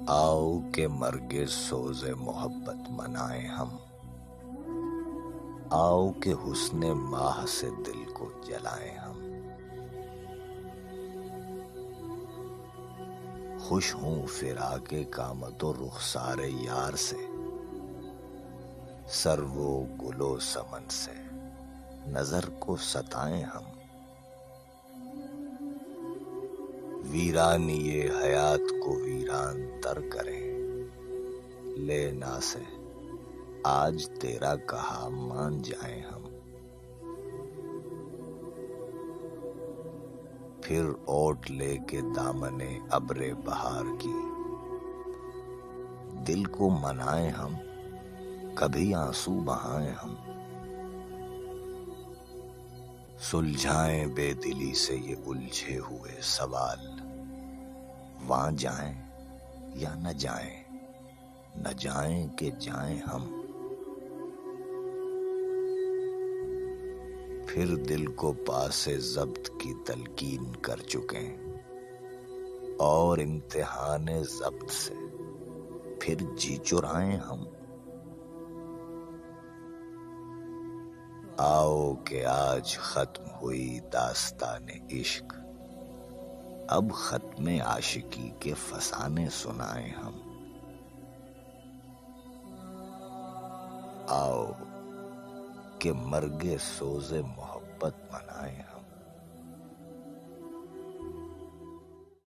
آؤ کہ مرگِ سوز محبت منائیں ہم، آؤ کہ حسن ماہ سے دل کو جلائیں ہم۔ خوش ہوں فراق قامت و رخسار یار سے، سرو و گل و سمن سے نظر کو ستائیں ہم۔ ویرانی حیات کو ویران تر کریں، لے نا سے آج تیرا کہا مان جائیں ہم۔ پھر اوٹ لے کے دامن ابر بہار کی، دل کو منائیں ہم، کبھی آنسو بہائیں ہم۔ سلجھائیں بے دلی سے یہ الجھے ہوئے سوال، وہاں جائیں یا نہ جائیں، نہ جائیں کہ جائیں ہم۔ پھر دل کو پاس ضبط کی تلقین کر چکیں، اور امتحان ضبط سے پھر جی چرائیں ہم۔ آؤ کہ آج ختم ہوئی داستان عشق، اب ختم عاشقی کے فسانے سنائیں ہم۔ آؤ کہ مرگ سوز محبت منائیں ہم۔